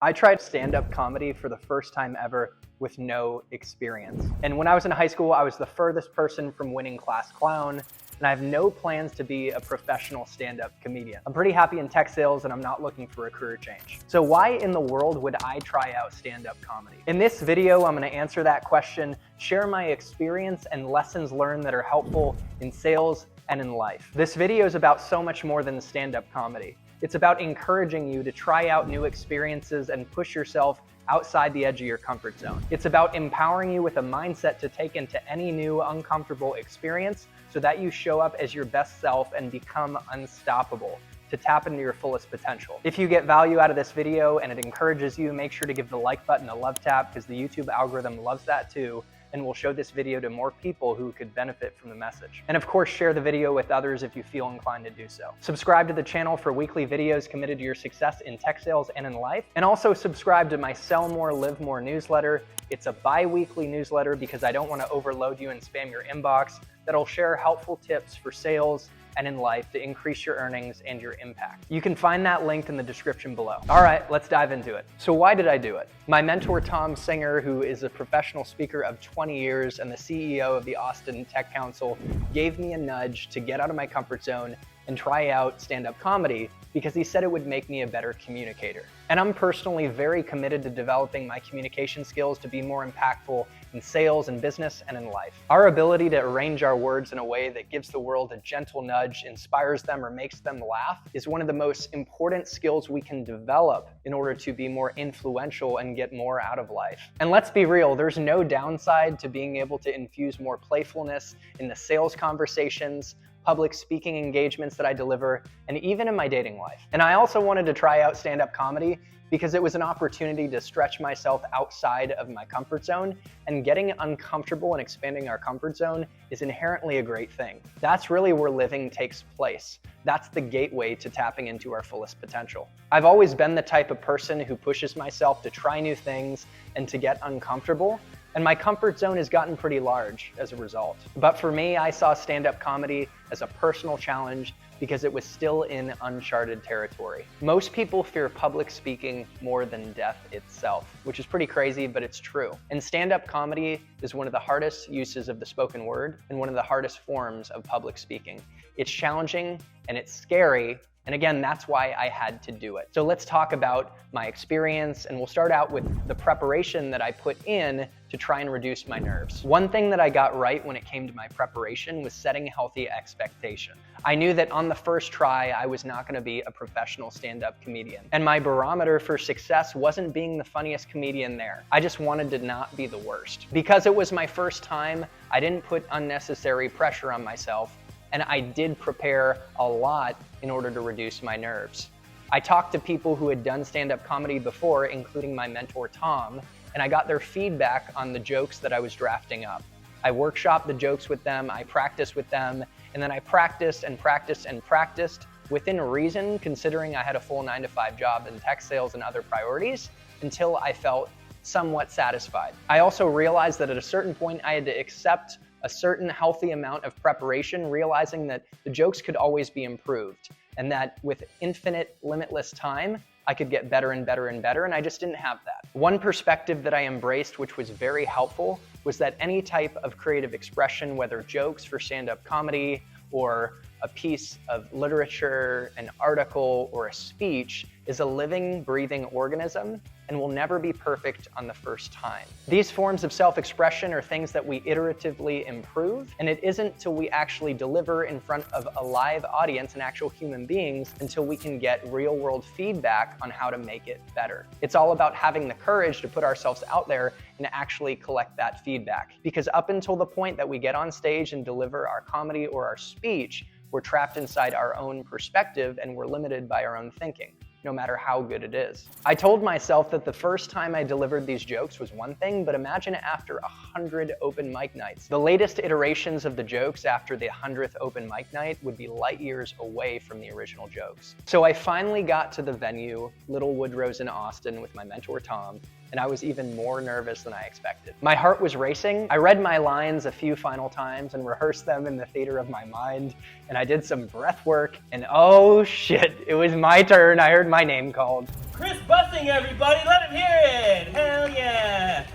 I tried stand-up comedy for the first time ever with no experience. And when I was in high school, I was the furthest person from winning class clown, and I have no plans to be a professional stand-up comedian. I'm pretty happy in tech sales and I'm not looking for a career change. So why in the world would I try out stand-up comedy? In this video, I'm gonna answer that question, share my experience and lessons learned that are helpful in sales and in life. This video is about so much more than stand-up comedy. It's about encouraging you to try out new experiences and push yourself outside the edge of your comfort zone. It's about empowering you with a mindset to take into any new uncomfortable experience so that you show up as your best self and become unstoppable, to tap into your fullest potential. If you get value out of this video and it encourages you, make sure to give the like button a love tap because the YouTube algorithm loves that too, and we'll show this video to more people who could benefit from the message. And of course, share the video with others if you feel inclined to do so. Subscribe to the channel for weekly videos committed to your success in tech sales and in life. And also subscribe to my Sell More, Live More newsletter. It's a bi-weekly newsletter because I don't want to overload you and spam your inbox. That'll share helpful tips for sales and in life to increase your earnings and your impact. You can find that linked in the description below. All right, let's dive into it. So why did I do it? My mentor, Tom Singer, who is a professional speaker of 20 years and the CEO of the Austin Tech Council, gave me a nudge to get out of my comfort zone and try out stand-up comedy because he said it would make me a better communicator. And I'm personally very committed to developing my communication skills to be more impactful in sales and business and in life. Our ability to arrange our words in a way that gives the world a gentle nudge, inspires them, or makes them laugh is one of the most important skills we can develop in order to be more influential and get more out of life. And let's be real, there's no downside to being able to infuse more playfulness in the sales conversations, public speaking engagements that I deliver, and even in my dating life. And I also wanted to try out stand-up comedy because it was an opportunity to stretch myself outside of my comfort zone, and getting uncomfortable and expanding our comfort zone is inherently a great thing. That's really where living takes place. That's the gateway to tapping into our fullest potential. I've always been the type of person who pushes myself to try new things and to get uncomfortable, and my comfort zone has gotten pretty large as a result. But for me, I saw stand-up comedy as a personal challenge because it was still in uncharted territory. Most people fear public speaking more than death itself, which is pretty crazy, but it's true. And stand-up comedy is one of the hardest uses of the spoken word and one of the hardest forms of public speaking. It's challenging and it's scary. And again, that's why I had to do it. So let's talk about my experience, and we'll start out with the preparation that I put in to try and reduce my nerves. One thing that I got right when it came to my preparation was setting healthy expectation. I knew that on the first try, I was not gonna be a professional stand-up comedian. And my barometer for success wasn't being the funniest comedian there. I just wanted to not be the worst. Because it was my first time, I didn't put unnecessary pressure on myself, and I did prepare a lot in order to reduce my nerves. I talked to people who had done stand-up comedy before, including my mentor, Tom, and I got their feedback on the jokes that I was drafting up. I workshopped the jokes with them, I practiced with them, and then I practiced and practiced and practiced within reason, considering I had a full 9-to-5 job in tech sales and other priorities, until I felt somewhat satisfied. I also realized that at a certain point, I had to accept a certain healthy amount of preparation, realizing that the jokes could always be improved and that with infinite, limitless time, I could get better and better and better, and I just didn't have that. One perspective that I embraced, which was very helpful, was that any type of creative expression, whether jokes for stand-up comedy or a piece of literature, an article, or a speech, is a living, breathing organism and will never be perfect on the first time. These forms of self-expression are things that we iteratively improve, and it isn't till we actually deliver in front of a live audience and actual human beings until we can get real-world feedback on how to make it better. It's all about having the courage to put ourselves out there and actually collect that feedback. Because up until the point that we get on stage and deliver our comedy or our speech, we're trapped inside our own perspective and we're limited by our own thinking, no matter how good it is. I told myself that the first time I delivered these jokes was one thing, but imagine after 100 open mic nights. The latest iterations of the jokes after the 100th open mic night would be light years away from the original jokes. So I finally got to the venue, Little Woodrow's in Austin, with my mentor Tom, and I was even more nervous than I expected. My heart was racing. I read my lines a few final times and rehearsed them in the theater of my mind, and I did some breath work, and oh shit, it was my turn. I heard my name called. Chris Bussing, everybody, let him hear it! Hell yeah!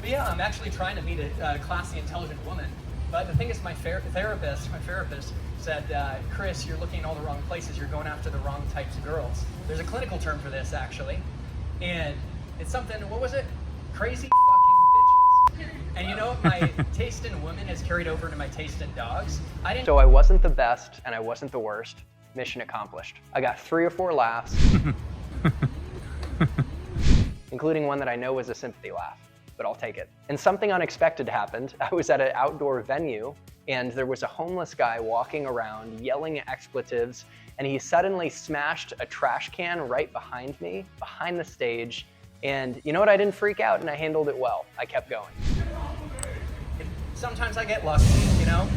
But yeah, I'm actually trying to meet a classy, intelligent woman. But the thing is, my therapist said, Chris, you're looking in all the wrong places. You're going after the wrong types of girls. There's a clinical term for this, actually. And it's something, what was it? Crazy fucking bitches. And you know what? My taste in women has carried over to my taste in dogs. So I wasn't the best and I wasn't the worst. Mission accomplished. I got 3 or 4 laughs, including one that I know was a sympathy laugh, but I'll take it. And something unexpected happened. I was at an outdoor venue and there was a homeless guy walking around yelling expletives, and he suddenly smashed a trash can right behind me, behind the stage. And you know what? I didn't freak out and I handled it well. I kept going. Sometimes I get lucky, you know?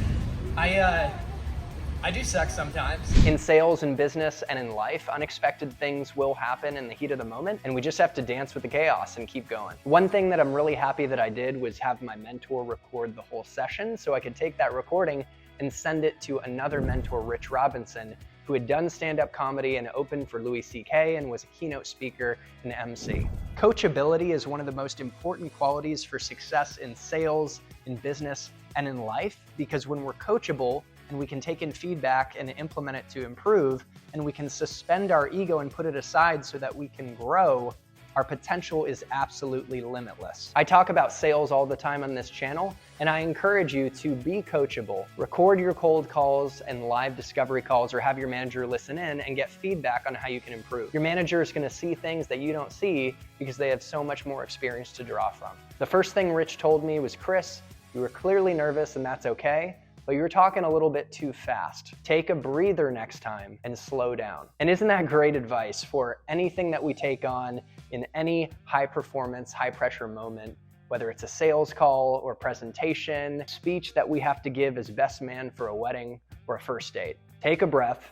I do suck sometimes. In sales and business and in life, unexpected things will happen in the heat of the moment, and we just have to dance with the chaos and keep going. One thing that I'm really happy that I did was have my mentor record the whole session so I could take that recording and send it to another mentor, Rich Robinson, who had done stand-up comedy and opened for Louis C.K. and was a keynote speaker and MC. Coachability is one of the most important qualities for success in sales, in business, and in life, because when we're coachable, and we can take in feedback and implement it to improve, and we can suspend our ego and put it aside so that we can grow, our potential is absolutely limitless. I talk about sales all the time on this channel, and I encourage you to be coachable. Record your cold calls and live discovery calls, or have your manager listen in and get feedback on how you can improve. Your manager is gonna see things that you don't see because they have so much more experience to draw from. The first thing Rich told me was, Chris, you were clearly nervous and that's okay, but you're talking a little bit too fast. Take a breather next time and slow down. And isn't that great advice for anything that we take on in any high performance, high pressure moment, whether it's a sales call or presentation, speech that we have to give as best man for a wedding or a first date. Take a breath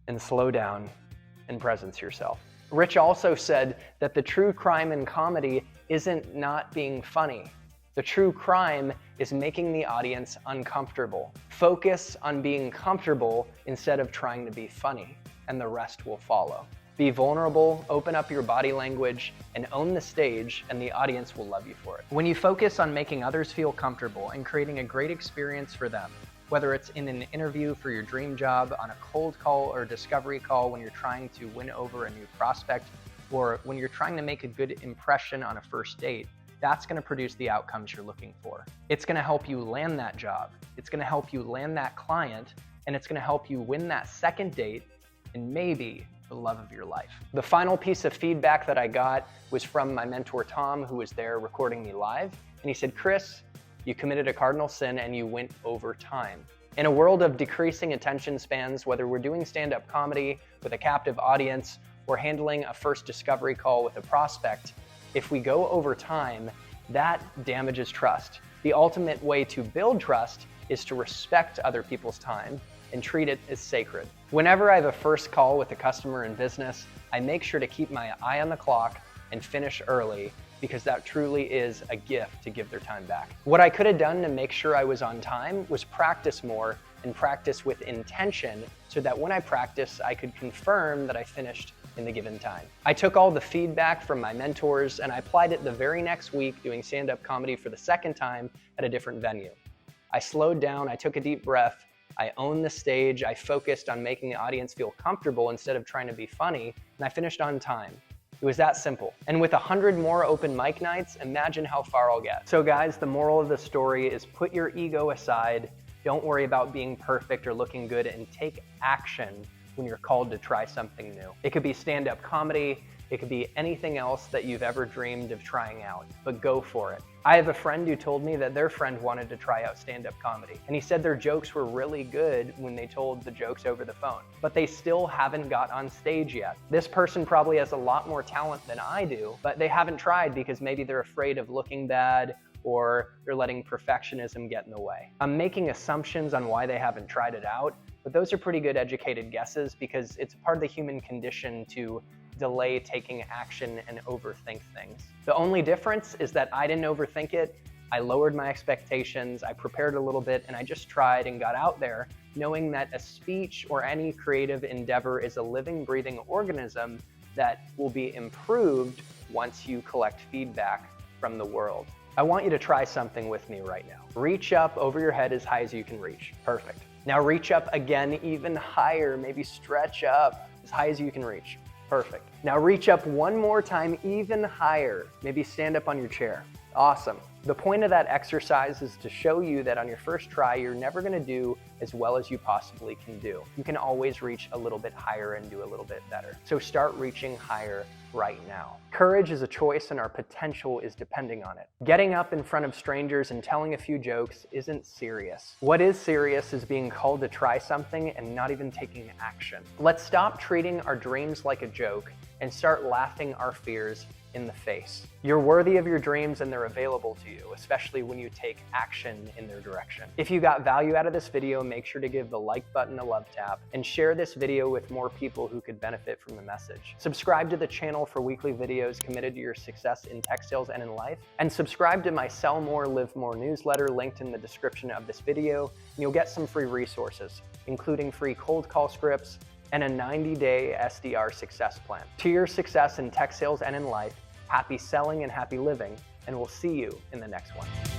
and slow down and presence yourself. Rich also said that the true crime in comedy isn't not being funny. The true crime is making the audience uncomfortable. Focus on being comfortable instead of trying to be funny, and the rest will follow. Be vulnerable, open up your body language, and own the stage, and the audience will love you for it. When you focus on making others feel comfortable and creating a great experience for them, whether it's in an interview for your dream job, on a cold call or discovery call when you're trying to win over a new prospect, or when you're trying to make a good impression on a first date, that's going to produce the outcomes you're looking for. It's going to help you land that job. It's going to help you land that client, and it's going to help you win that second date and maybe the love of your life. The final piece of feedback that I got was from my mentor, Tom, who was there recording me live. And he said, Chris, you committed a cardinal sin and you went over time. In a world of decreasing attention spans, whether we're doing stand-up comedy with a captive audience or handling a first discovery call with a prospect, if we go over time, that damages trust. The ultimate way to build trust is to respect other people's time and treat it as sacred. Whenever I have a first call with a customer in business, I make sure to keep my eye on the clock and finish early, because that truly is a gift to give their time back. What I could have done to make sure I was on time was practice more and practice with intention, so that when I practice, I could confirm that I finished in the given time. I took all the feedback from my mentors and I applied it the very next week doing stand-up comedy for the second time at a different venue. I slowed down, I took a deep breath, I owned the stage, I focused on making the audience feel comfortable instead of trying to be funny, and I finished on time. It was that simple. And with 100 more open mic nights, imagine how far I'll get. So guys, the moral of the story is put your ego aside, don't worry about being perfect or looking good, and take action when you're called to try something new. It could be stand-up comedy, it could be anything else that you've ever dreamed of trying out, but go for it. I have a friend who told me that their friend wanted to try out stand-up comedy, and he said their jokes were really good when they told the jokes over the phone, but they still haven't got on stage yet. This person probably has a lot more talent than I do, but they haven't tried because maybe they're afraid of looking bad, or they're letting perfectionism get in the way. I'm making assumptions on why they haven't tried it out, but those are pretty good educated guesses because it's part of the human condition to delay taking action and overthink things. The only difference is that I didn't overthink it. I lowered my expectations, I prepared a little bit, and I just tried and got out there knowing that a speech or any creative endeavor is a living, breathing organism that will be improved once you collect feedback from the world. I want you to try something with me right now. Reach up over your head as high as you can reach. Perfect. Now reach up again even higher, maybe stretch up as high as you can reach. Perfect. Now reach up one more time even higher. Maybe stand up on your chair. Awesome. The point of that exercise is to show you that on your first try, you're never going to do as well as you possibly can do. You can always reach a little bit higher and do a little bit better. So start reaching higher right now. Courage is a choice and our potential is depending on it. Getting up in front of strangers and telling a few jokes isn't serious. What is serious is being called to try something and not even taking action. Let's stop treating our dreams like a joke and start laughing our fears in the face. You're worthy of your dreams and they're available to you, especially when you take action in their direction. If you got value out of this video, make sure to give the like button a love tap and share this video with more people who could benefit from the message. Subscribe to the channel for weekly videos committed to your success in tech sales and in life. And subscribe to my Sell More, Live More newsletter linked in the description of this video. And you'll get some free resources, including free cold call scripts and a 90-day SDR success plan. To your success in tech sales and in life, happy selling and happy living, and we'll see you in the next one.